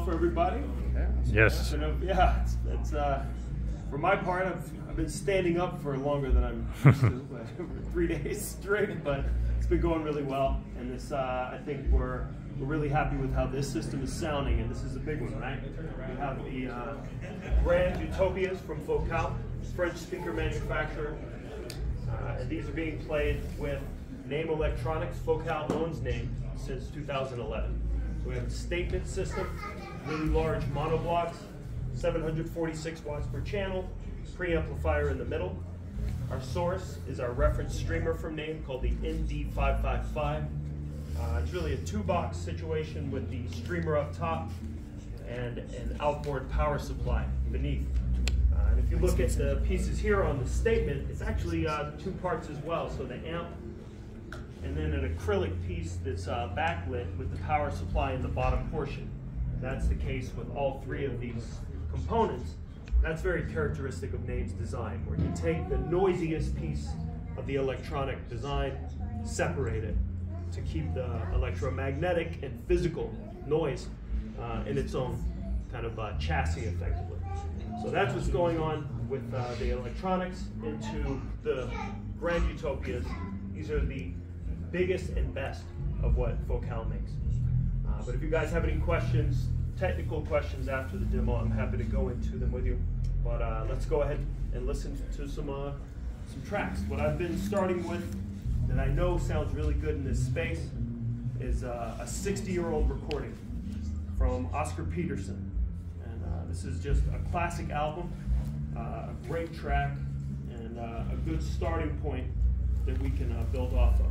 well for everybody? Yes. Yeah, it's for my part, I've been standing up for longer than I'm used to, 3 days straight, but it's been going really well. And this, I think we're really happy with how this system is sounding, and this is a big one, right? We have the Grande Utopias from Focal, French speaker manufacturer. And these are being played with Name Electronics, Focal owns Name since 2011. So we have a statement system, really large monoblocks, 746 watts per channel, preamplifier in the middle. Our source is our reference streamer from Name called the ND555. It's really a two-box situation with the streamer up top and an outboard power supply beneath. And if you look at the pieces here on the statement, it's actually 2 parts as well. So the amp and then an acrylic piece that's backlit with the power supply in the bottom portion. That's the case with all 3 of these components. That's very characteristic of Name's design, where you take the noisiest piece of the electronic design, separate it to keep the electromagnetic and physical noise in its own kind of chassis effectively. So that's what's going on with the electronics into the Grande Utopias. These are the biggest and best of what Focal makes. But if you guys have any questions, technical questions after the demo, I'm happy to go into them with you. But let's go ahead and listen to some tracks. What I've been starting with that I know sounds really good in this space is a 60-year-old recording from Oscar Peterson. And this is just a classic album, a great track, and a good starting point that we can build off of.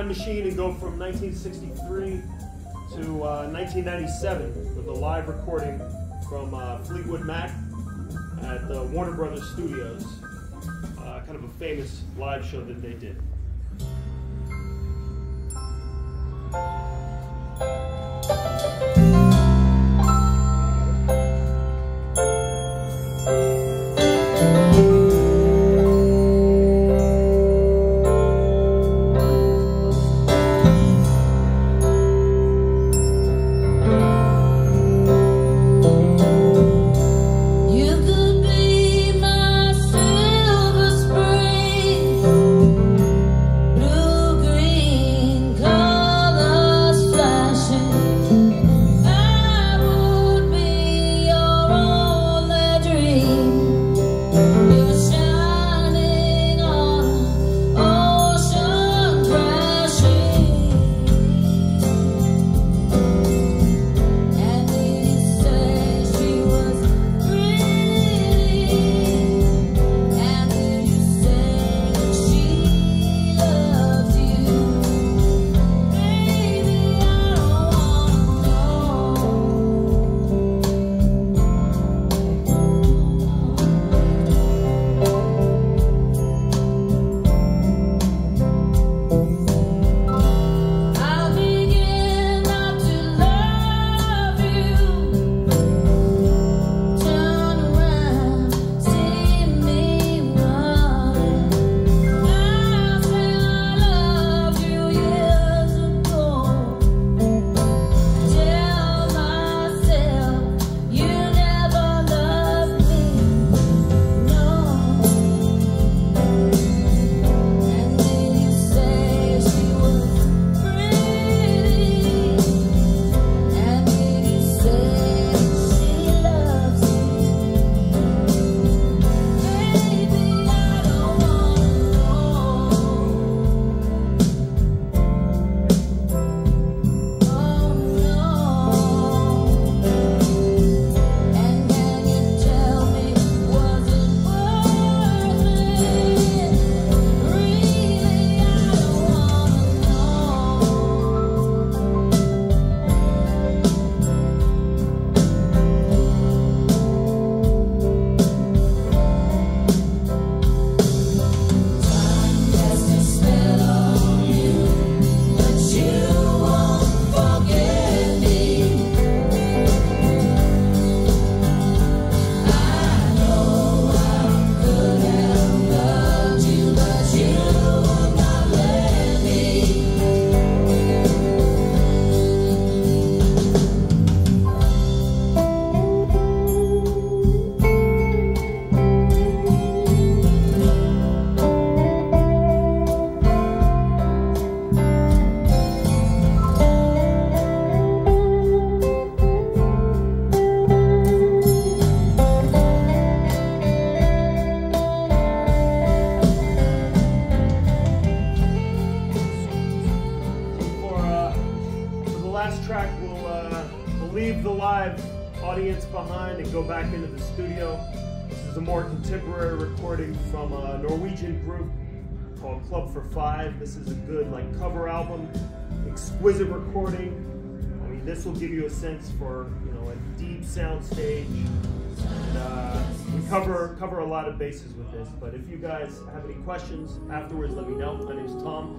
machine and go from 1963 to 1997 with a live recording from Fleetwood Mac at the Warner Brothers Studios. Kind of a famous live show that they did. Leave the live audience behind and go back into the studio. This is a more contemporary recording from a Norwegian group called Club for Five. This is a good cover album, exquisite recording. I mean, this will give you a sense for a deep sound stage. And we cover a lot of bases with this. But if you guys have any questions afterwards, let me know. My name's Tom,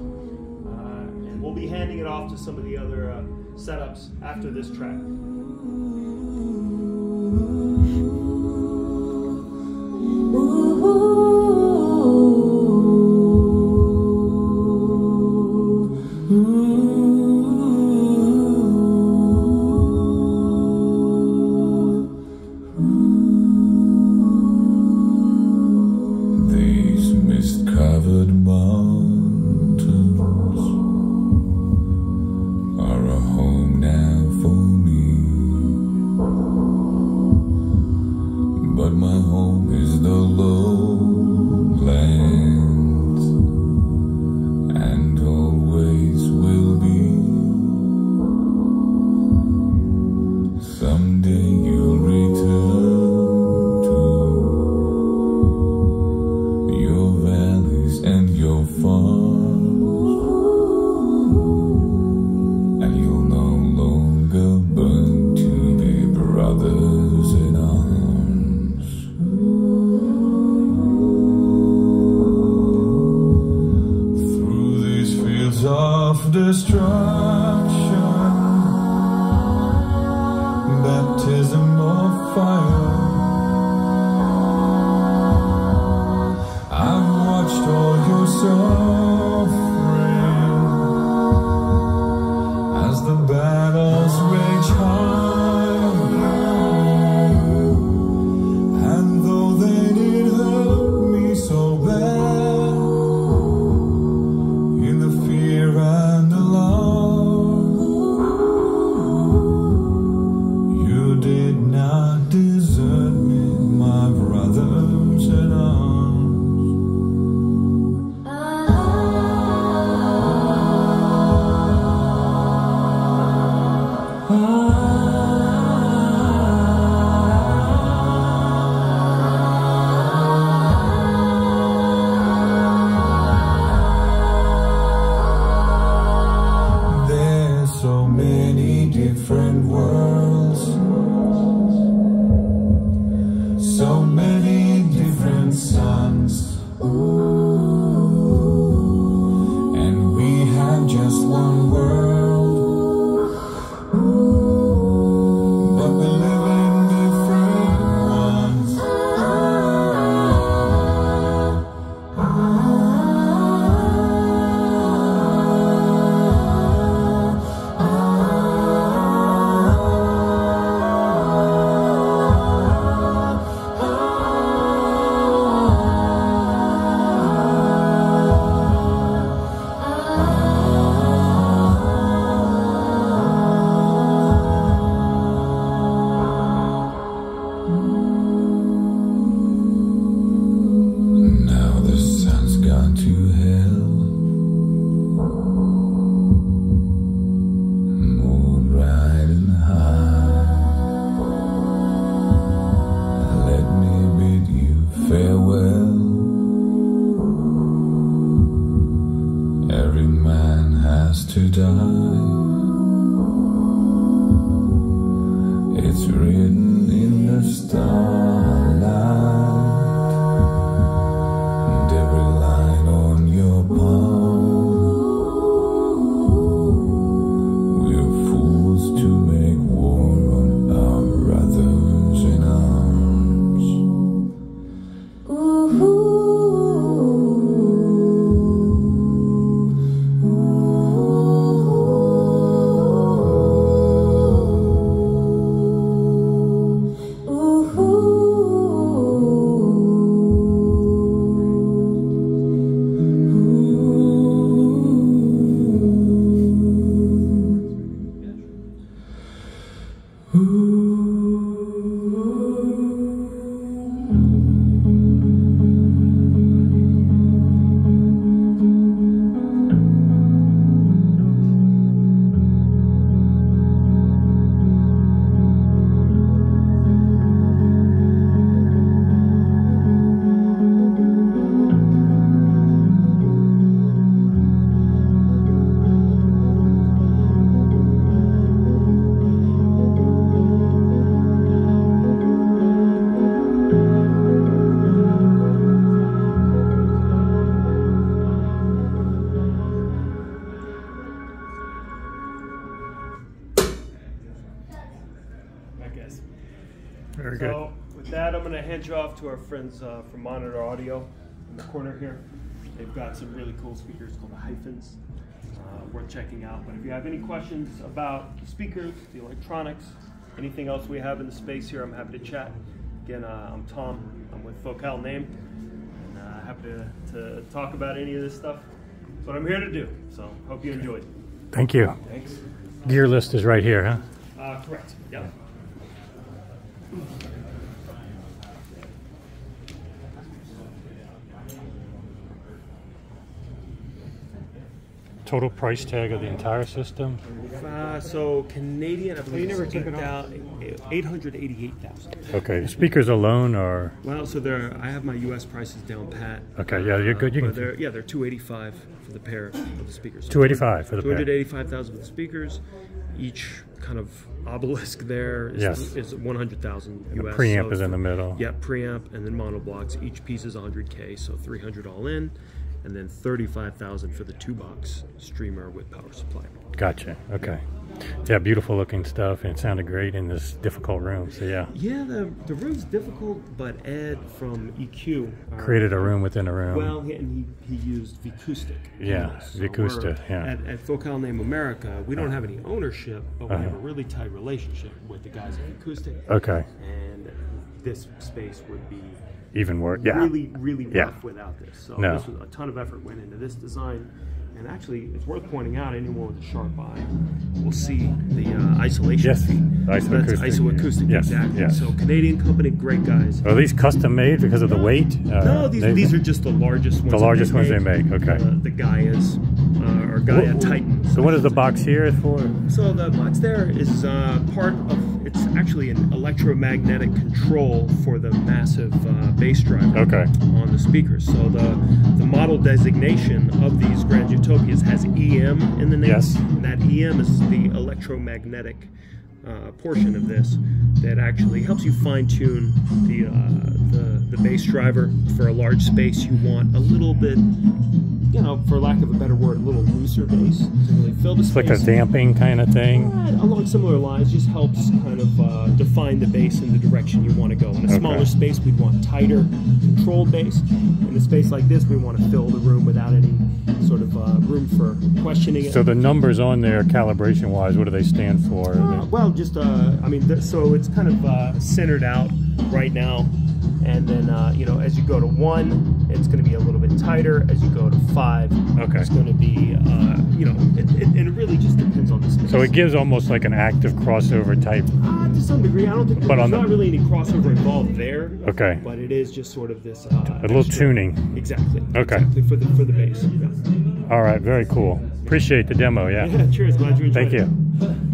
and we'll be handing it off to some of the other setups after this track. These mist-covered mountains are a home now for me, but my home is the lowlands, and always will be. Someday you'll return to your valleys and your farms, many different worlds, so many different suns, and we have just one world, but we live in different ones. To die, it's written in the starlight, and every line on your palm. We're fools to make war on our brothers in arms. Very good. So with that, I'm going to hand you off to our friends from Monitor Audio in the corner here. They've got some really cool speakers called the Hyphens, worth checking out. But if you have any questions about the speakers, the electronics, anything else we have in the space here, I'm happy to chat. Again, I'm Tom. I'm with Focal Name, and happy to talk about any of this stuff. That's what I'm here to do. So hope you enjoyed. Thank you. Thanks. Gear list is right here, huh? Correct. Yeah. Total price tag of the entire system? So Canadian, I believe it's $888,000. Okay, the speakers alone are... Well, so I have my U.S. prices down pat. Okay, yeah, you're good. You can... They're $285 for the pair of the speakers. So $285 for the pair. $285,000 for the speakers. Each kind of obelisk there is, yes, is $100,000 US. The preamp so is in the middle. Yeah, preamp and then monoblocks. Each piece is $100K, so $300 all in, and then $35,000 for the 2-box streamer with power supply. Gotcha. Okay. Yeah, beautiful looking stuff, and it sounded great in this difficult room. So yeah. Yeah, the room's difficult, but Ed from EQ created a room within a room. Well, and he used Vicoustic. Yeah, Vicoustic. Yeah. At Focal Name America, we don't have any ownership, but we have a really tight relationship with the guys at Vicoustic. Okay. And this space would be even worse. Yeah. Really rough without this. So this was a ton of effort went into this design. And actually, it's worth pointing out, anyone with a sharp eye will see the isolation feet. That's isoacoustic, yes, exactly. Yes. So Canadian company, great guys. Are these custom made because of the weight? No, these are just the largest ones. The largest ones they make, okay. The Gaias, or Gaia Titan. So what is the box here for? So the box there is part of it's actually an electromagnetic control for the massive bass driver on the speakers. So the model designation of these Grand Utopias has EM in the name. Yes. And that EM is the electromagnetic portion of this that actually helps you fine-tune the bass driver for a large space. You want a little bit, you know, for lack of a better word, a little looser bass to really fill the space. It's like a damping kind of thing. Along similar lines, just helps kind of define the bass in the direction you want to go. In a smaller space, we'd want tighter, controlled bass. In a space like this, we want to fill the room without any sort of room for questioning it. So the numbers on there, calibration-wise, what do they stand for? Well, just I mean, so it's kind of centered out right now. And then, you know, as you go to 1, it's going to be a little bit tighter. As you go to 5, it's going to be, you know, and it really just depends on the space. So it gives almost like an active crossover type. To some degree, I don't think there's not really any crossover involved there. Okay. But it is just sort of this. A little tuning. Exactly. Okay. Exactly for the bass. Yeah. All right. Very cool. Appreciate the demo. Yeah. Cheers. Glad you enjoyed it. Thank you.